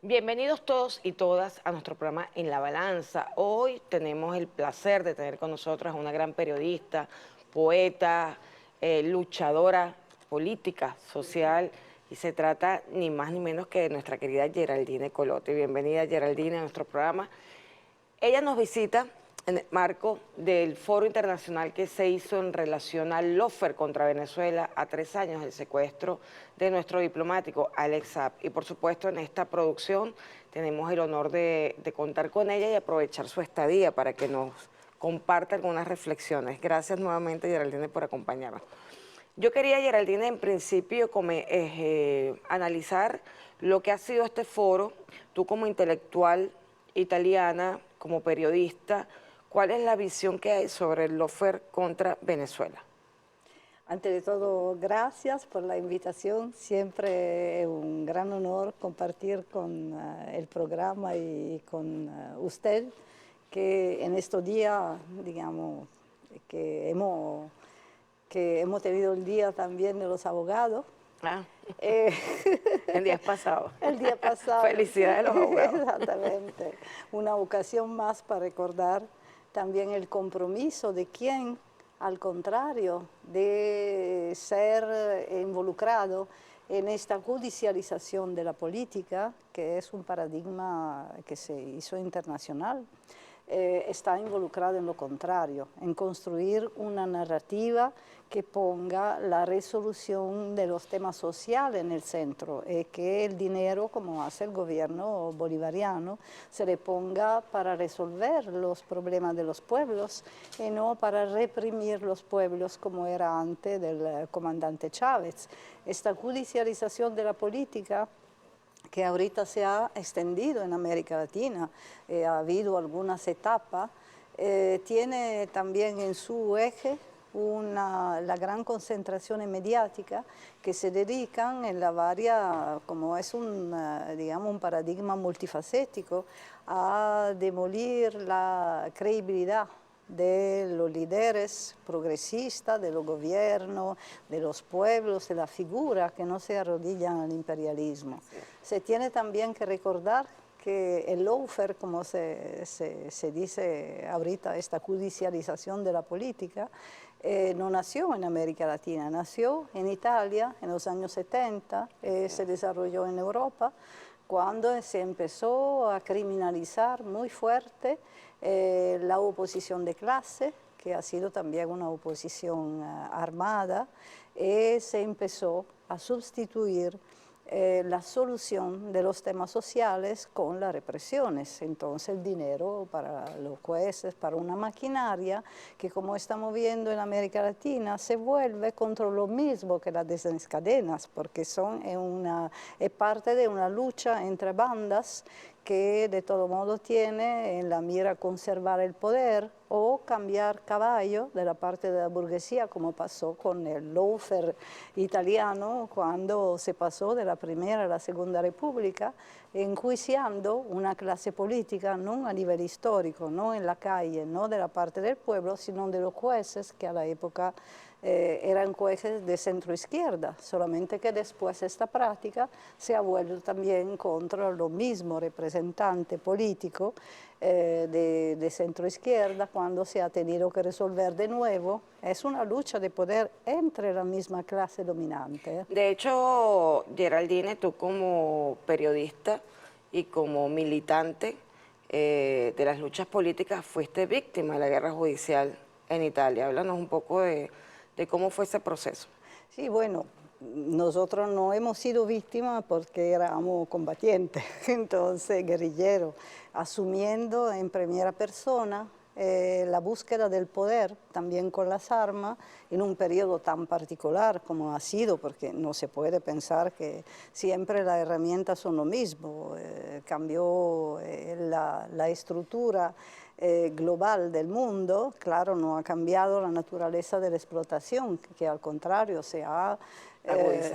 Bienvenidos todos y todas a nuestro programa En la Balanza. Hoy tenemos el placer de tener con nosotros a una gran periodista, poeta, luchadora política, social, y se trata ni más ni menos que de nuestra querida Geraldine Colotti. Bienvenida, Geraldine, a nuestro programa. Ella nos visita en el marco del foro internacional que se hizo en relación al lawfare contra Venezuela a 3 años del secuestro de nuestro diplomático Alex Saab. Y por supuesto en esta producción tenemos el honor de contar con ella y aprovechar su estadía para que nos comparta algunas reflexiones. Gracias nuevamente, Geraldine, por acompañarnos. Yo quería, Geraldine, en principio analizar lo que ha sido este foro, tú como intelectual italiana, como periodista, ¿cuál es la visión que hay sobre el lawfare contra Venezuela? Ante de todo, gracias por la invitación. Siempre es un gran honor compartir con el programa y con usted, que en estos días, digamos, que hemos tenido el día también de los abogados. Ah, el día pasado. El día pasado. Felicidades a los abogados. Exactamente. Una ocasión más para recordar también el compromiso de quien, al contrario de ser involucrado en esta judicialización de la política, que es un paradigma que se hizo internacional, está involucrado en lo contrario, en construir una narrativa que ponga la resolución de los temas sociales en el centro, que el dinero, como hace el gobierno bolivariano, se le ponga para resolver los problemas de los pueblos y no para reprimir los pueblos como era antes del comandante Chávez. Esta judicialización de la política, que ahorita se ha extendido en América Latina, ha habido algunas etapas, tiene también en su eje la gran concentración mediática que se dedican en la varia, como es digamos, un paradigma multifacético, a demolir la credibilidad de los líderes progresistas, de los gobiernos, de los pueblos, de la figura que no se arrodillan al imperialismo. Sí. Se tiene también que recordar que el lawfare, como se dice ahorita, esta judicialización de la política, no nació en América Latina, nació en Italia en los años 70, se desarrolló en Europa, cuando se empezó a criminalizar muy fuerte la oposición de clase, que ha sido también una oposición armada, y se empezó a sustituir la solución de los temas sociales con las represiones. Entonces el dinero para los jueces, para una maquinaria que, como estamos viendo en América Latina, se vuelve contra lo mismo que las desencadenas, porque es parte de una lucha entre bandas que de todo modo tiene en la mira conservar el poder o cambiar caballo de la parte de la burguesía, como pasó con el lawfare italiano cuando se pasó de la Primera a la Segunda República, enjuiciando una clase política no a nivel histórico, no en la calle, no de la parte del pueblo, sino de los jueces que a la época eran jueces de centro-izquierda, solamente que después esta práctica se ha vuelto también contra lo mismo representante político de centro-izquierda, cuando se ha tenido que resolver de nuevo. Es una lucha de poder entre la misma clase dominante. De hecho, Geraldine, tú como periodista y como militante de las luchas políticas fuiste víctima de la guerra judicial en Italia. Háblanos un poco de cómo fue ese proceso. Sí, bueno, nosotros no hemos sido víctimas porque éramos combatientes, entonces guerrilleros, asumiendo en primera persona la búsqueda del poder, también con las armas, en un periodo tan particular como ha sido, porque no se puede pensar que siempre las herramientas son lo mismo. Cambió la estructura global del mundo, claro, no ha cambiado la naturaleza de la explotación, que al contrario se ha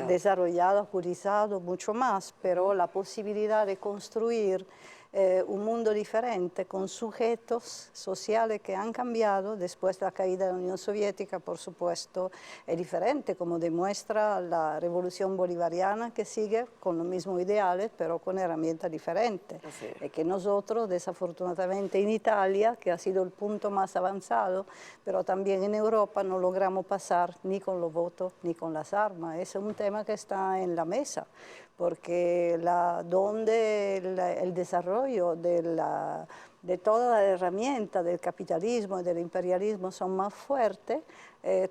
desarrollado, agudizado mucho más, pero la posibilidad de construir un mundo diferente con sujetos sociales que han cambiado después de la caída de la Unión Soviética, por supuesto, es diferente, como demuestra la revolución bolivariana que sigue con los mismos ideales, pero con herramientas diferentes. Y que nosotros, desafortunadamente en Italia, que ha sido el punto más avanzado, pero también en Europa, no logramos pasar ni con los votos ni con las armas. Ese es un tema que está en la mesa, porque donde el desarrollo de toda la herramienta del capitalismo y del imperialismo son más fuertes,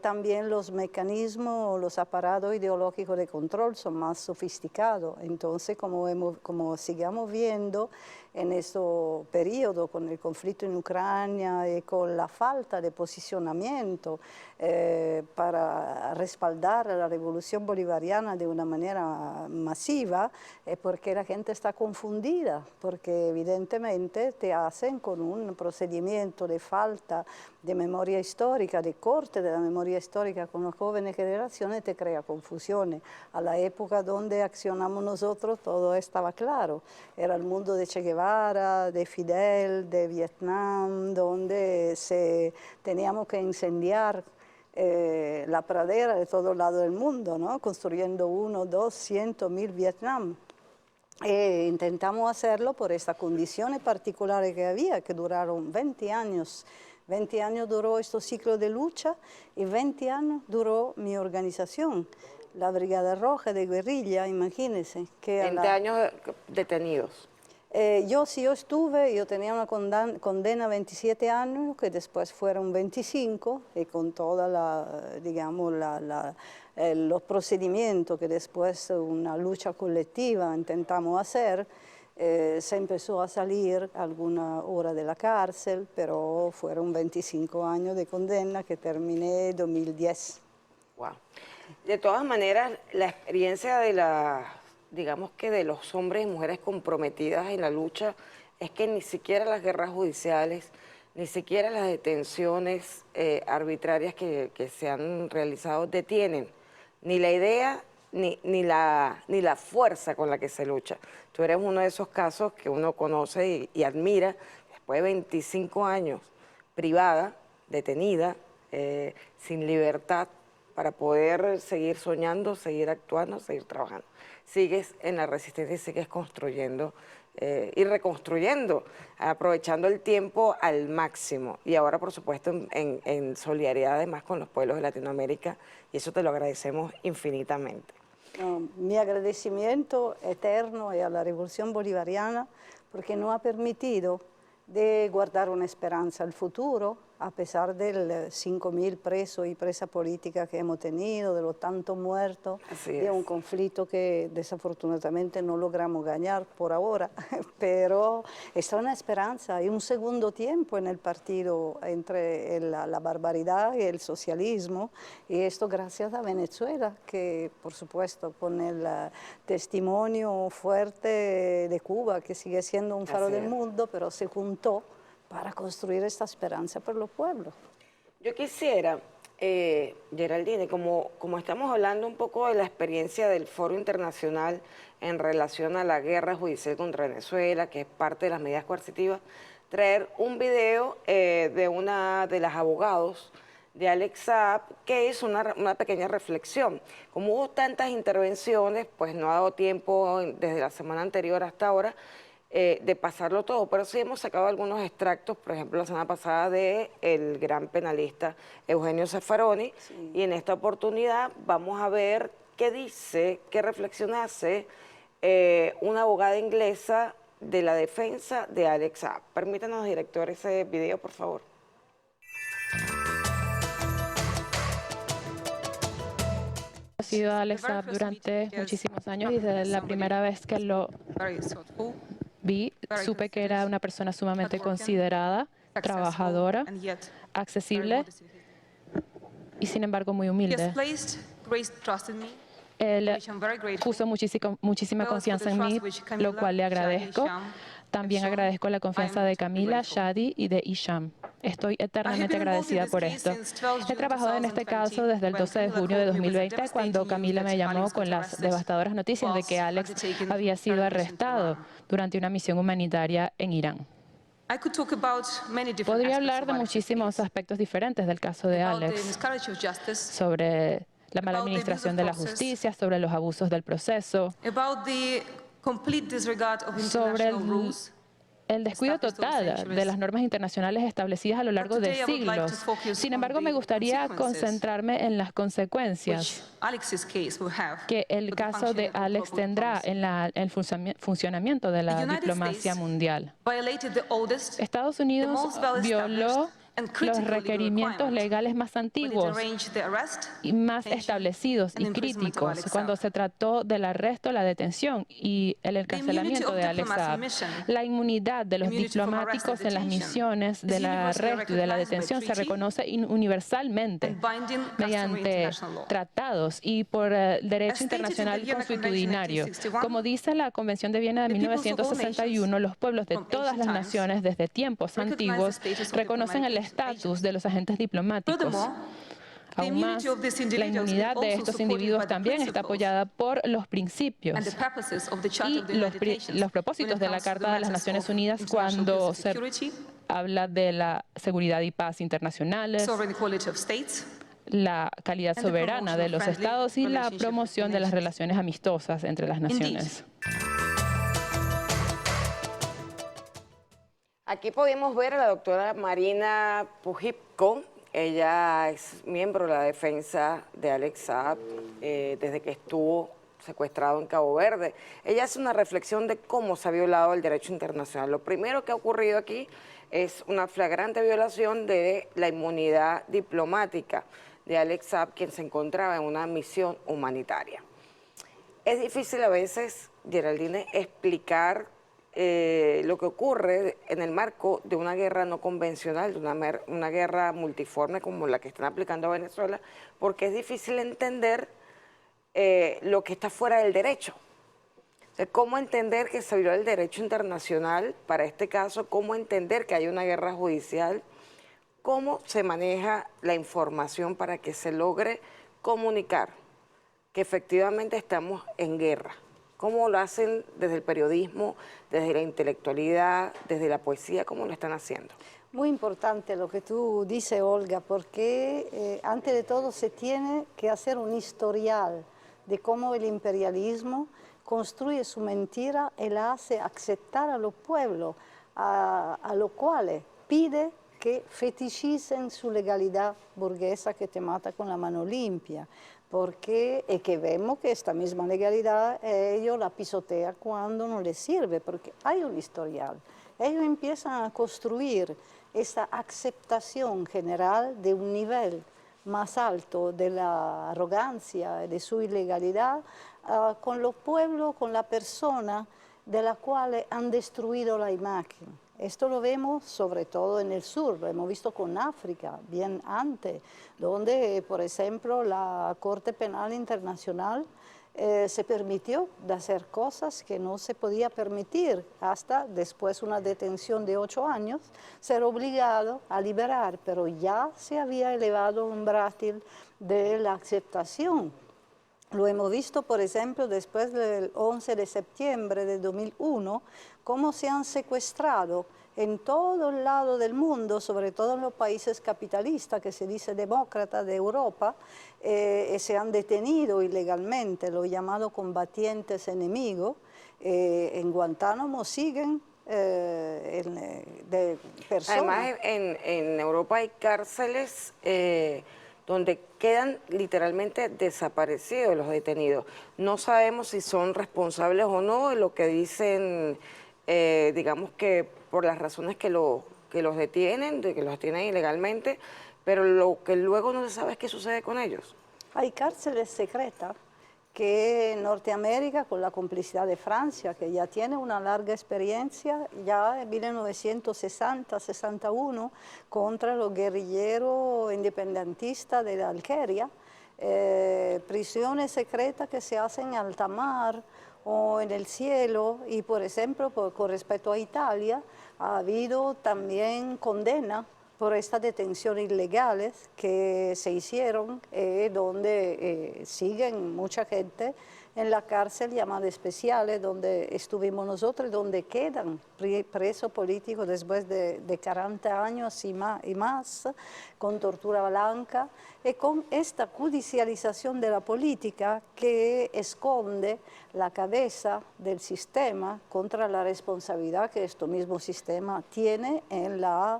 también los mecanismos, los aparatos ideológicos de control son más sofisticados. Entonces, como sigamos viendo en este periodo, con el conflicto en Ucrania y con la falta de posicionamiento para respaldar a la revolución bolivariana de una manera masiva, es porque la gente está confundida, porque evidentemente te hacen con un procedimiento de falta de memoria histórica, de corte de la memoria histórica con las jóvenes generaciones, te crea confusiones. A la época donde accionamos nosotros todo estaba claro, era el mundo de Che Guevara, de Fidel, de Vietnam, donde teníamos que incendiar la pradera de todo lado del mundo, ¿no? Construyendo 1, 200, 1000 Vietnam. Intentamos hacerlo por estas condiciones particulares que había, que duraron 20 años. 20 años duró este ciclo de lucha y 20 años duró mi organización, la Brigada Roja de Guerrilla, imagínense. 20 años detenidos. Yo estuve, yo tenía una condena 27 años, que después fueron 25, y con toda digamos, los procedimientos que después una lucha colectiva intentamos hacer, se empezó a salir alguna hora de la cárcel, pero fueron 25 años de condena que terminé en 2010. Wow. De todas maneras, la experiencia digamos que de los hombres y mujeres comprometidas en la lucha es que ni siquiera las guerras judiciales, ni siquiera las detenciones arbitrarias que se han realizado detienen ni la idea ni la fuerza con la que se lucha. Tú eres uno de esos casos que uno conoce y admira, después de 25 años privada, detenida, sin libertad, para poder seguir soñando, seguir actuando, seguir trabajando. Sigues en la resistencia y sigues construyendo y reconstruyendo, aprovechando el tiempo al máximo. Y ahora, por supuesto, en solidaridad además con los pueblos de Latinoamérica, y eso te lo agradecemos infinitamente. Mi agradecimiento eterno a la Revolución Bolivariana, porque nos ha permitido de guardar una esperanza al futuro, a pesar de 5.000 presos y presas políticas que hemos tenido, de los tantos muertos, de un conflicto que desafortunadamente no logramos ganar por ahora, pero está una esperanza, hay un segundo tiempo en el partido entre la barbaridad y el socialismo, y esto gracias a Venezuela, que por supuesto con el testimonio fuerte de Cuba, que sigue siendo un faro del mundo, pero se juntó para construir esta esperanza por los pueblos. Yo quisiera, Geraldine, como estamos hablando un poco de la experiencia del Foro Internacional en relación a la guerra judicial contra Venezuela, que es parte de las medidas coercitivas, traer un video de una de las abogados de Alex Saab, que hizo una pequeña reflexión. Como hubo tantas intervenciones, pues no ha dado tiempo desde la semana anterior hasta ahora, de pasarlo todo, pero sí hemos sacado algunos extractos, por ejemplo, la semana pasada del gran penalista Eugenio Zaffaroni, y en esta oportunidad vamos a ver qué dice, qué reflexión hace una abogada inglesa de la defensa de Alex Saab. Permítanos, director, ese video, por favor. He conocido a Alex Saab durante muchísimos años y desde la primera vez que lo vi, supe que era una persona sumamente considerada, trabajadora, accesible y sin embargo muy humilde. Él puso muchísima confianza en mí, lo cual le agradezco. También agradezco la confianza de Camila, Shadi y de Isham. Estoy eternamente agradecida por esto. He trabajado en este caso desde el 12 de junio de 2020, cuando Camila me llamó con las devastadoras noticias de que Alex había sido arrestado durante una misión humanitaria en Irán. Podría hablar de muchísimos aspectos diferentes del caso de Alex, sobre la mala administración de la justicia, sobre los abusos del proceso, sobre el descuido total de las normas internacionales establecidas a lo largo de siglos. Sin embargo, me gustaría concentrarme en las consecuencias que el caso de Alex tendrá en el funcionamiento de la diplomacia mundial. Estados Unidos violó los requerimientos legales más antiguos y más establecidos y críticos cuando se trató del arresto, la detención y el encarcelamiento de Alex Saab. La inmunidad de los diplomáticos en las misiones del arresto y de la detención se reconoce universalmente mediante tratados y por derecho internacional consuetudinario. Como dice la Convención de Viena de 1961, los pueblos de todas las naciones desde tiempos antiguos reconocen el estatus de los agentes diplomáticos. Aún más, la inmunidad de estos individuos también está apoyada por los principios y los propósitos de la Carta de las Naciones Unidas cuando se habla de la seguridad y paz internacionales, la calidad soberana de los estados y la promoción de las relaciones amistosas entre las naciones. Aquí podemos ver a la doctora Marina Pujipko. Ella es miembro de la defensa de Alex Saab desde que estuvo secuestrado en Cabo Verde. Ella hace una reflexión de cómo se ha violado el derecho internacional. Lo primero que ha ocurrido aquí es una flagrante violación de la inmunidad diplomática de Alex Saab, quien se encontraba en una misión humanitaria. Es difícil a veces, Geraldine, explicar lo que ocurre en el marco de una guerra no convencional, de una guerra multiforme como la que están aplicando a Venezuela, porque es difícil entender lo que está fuera del derecho. O sea, ¿cómo entender que se violó el derecho internacional para este caso? ¿Cómo entender que hay una guerra judicial? ¿Cómo se maneja la información para que se logre comunicar que efectivamente estamos en guerra? ¿Cómo lo hacen desde el periodismo, desde la intelectualidad, desde la poesía? ¿Cómo lo están haciendo? Muy importante lo que tú dices, Olga, porque antes de todo se tiene que hacer un historial de cómo el imperialismo construye su mentira y la hace aceptar a los pueblos, a los cuales pide que fetichicen su legalidad burguesa que te mata con la mano limpia. Porque es que vemos que esta misma legalidad ellos la pisotean cuando no les sirve, porque hay un historial. Ellos empiezan a construir esa aceptación general de un nivel más alto de la arrogancia, de su ilegalidad, con los pueblos, con la persona de la cual han destruido la imagen. Esto lo vemos sobre todo en el sur, lo hemos visto con África, bien antes, donde, por ejemplo, la Corte Penal Internacional se permitió de hacer cosas que no se podía permitir hasta después una detención de 8 años, ser obligado a liberar, pero ya se había elevado un umbral de la aceptación. Lo hemos visto, por ejemplo, después del 11 de septiembre de 2001, cómo se han secuestrado en todo el lado del mundo, sobre todo en los países capitalistas, que se dice demócratas de Europa, se han detenido ilegalmente los llamados combatientes enemigos. En Guantánamo siguen de personas. Además, en Europa hay cárceles donde quedan literalmente desaparecidos los detenidos. No sabemos si son responsables o no de lo que dicen, digamos que por las razones que los detienen, de que los detienen ilegalmente, pero lo que luego no se sabe es qué sucede con ellos. Hay cárceles secretas que Norteamérica, con la complicidad de Francia, que ya tiene una larga experiencia, ya en 1960-61, contra los guerrilleros independentistas de Algeria, prisiones secretas que se hacen en alta mar o en el cielo, y por ejemplo, con respecto a Italia, ha habido también condena por estas detenciones ilegales que se hicieron, donde siguen mucha gente en la cárcel llamada especiales, donde estuvimos nosotros, donde quedan presos políticos después de 40 años y más, con tortura blanca, y con esta judicialización de la política que esconde la cabeza del sistema contra la responsabilidad que este mismo sistema tiene en la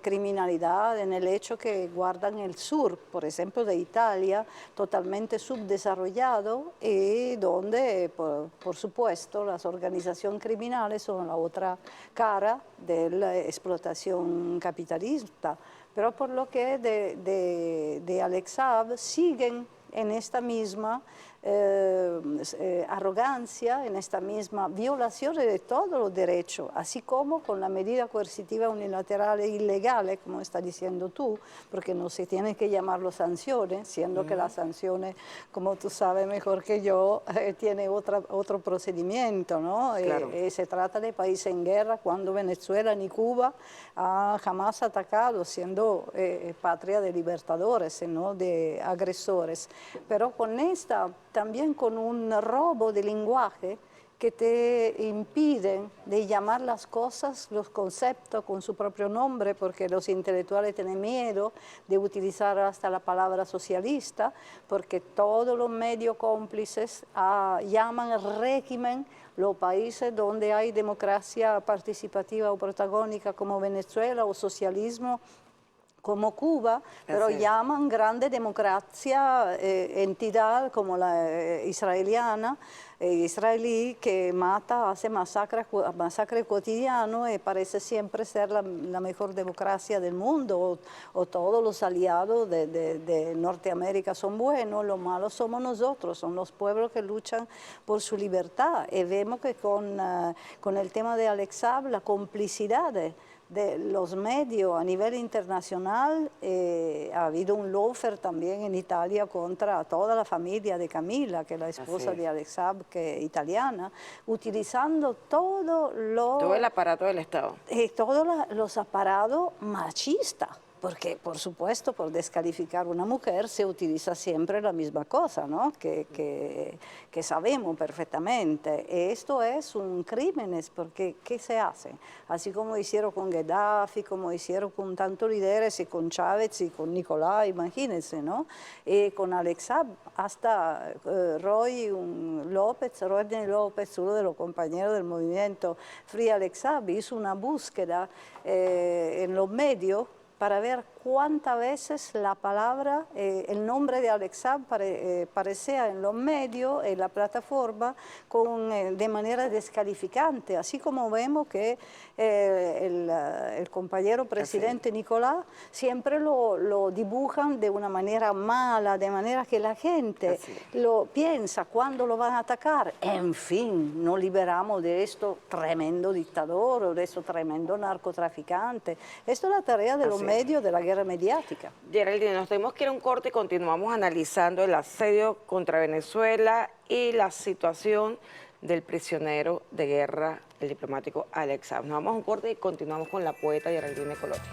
criminalidad, en el hecho que guardan el sur, por ejemplo, de Italia, totalmente subdesarrollado, y donde, por supuesto, las organizaciones criminales son la otra cara de la explotación capitalista. Pero por lo que de Alex Saab siguen en esta misma arrogancia, en esta misma violación de todos los derechos, así como con la medida coercitiva unilateral e ilegal, como está diciendo tú, porque no se tienen que llamarlo sanciones, siendo que las sanciones, como tú sabes mejor que yo, tiene otro procedimiento, ¿no? Claro. Se trata de países en guerra, cuando Venezuela ni Cuba ha jamás atacado, siendo patria de libertadores, sino de agresores. Pero con esta, también con un robo de lenguaje que te impiden de llamar las cosas, los conceptos con su propio nombre, porque los intelectuales tienen miedo de utilizar hasta la palabra socialista, porque todos los medios cómplices llaman régimen los países donde hay democracia participativa o protagónica como Venezuela, o socialismo como Cuba, pero llaman grande democracia entidad como la israelí, que mata, hace masacre cotidiano, y parece siempre ser la mejor democracia del mundo, o todos los aliados de Norteamérica son buenos, los malos somos nosotros, son los pueblos que luchan por su libertad. Y vemos que con el tema de Alex Saab, la complicidad de los medios a nivel internacional, ha habido un lawfare también en Italia contra toda la familia de Camila, que es la esposa de Alex Saab, que es italiana, utilizando todo el aparato del Estado. Todos los aparatos machistas. Porque, por supuesto, por descalificar a una mujer se utiliza siempre la misma cosa, ¿no? que sabemos perfectamente. Esto es un crimen, porque ¿qué se hace? Así como hicieron con Gheddafi, como hicieron con tantos líderes, y con Chávez y con Nicolás, imagínense, ¿no? Y con Alex Saab, hasta Rodney López, uno de los compañeros del movimiento Free Alex Saab, hizo una búsqueda en los medios para ver cuántas veces la palabra, el nombre de Alex Saab parecía en los medios, en la plataforma, de manera descalificante, así como vemos que el compañero presidente Nicolás siempre lo dibujan de una manera mala, de manera que la gente lo piensa cuando lo van a atacar. En fin, no liberamos de esto tremendo dictador o de esto tremendo narcotraficante. Esto es la tarea de los medios de la guerra mediática. Geraldine, nos tenemos que ir a un corte y continuamos analizando el asedio contra Venezuela y la situación del prisionero de guerra, el diplomático Alex Saab. Nos vamos a un corte y continuamos con la poeta Geraldine Colotti.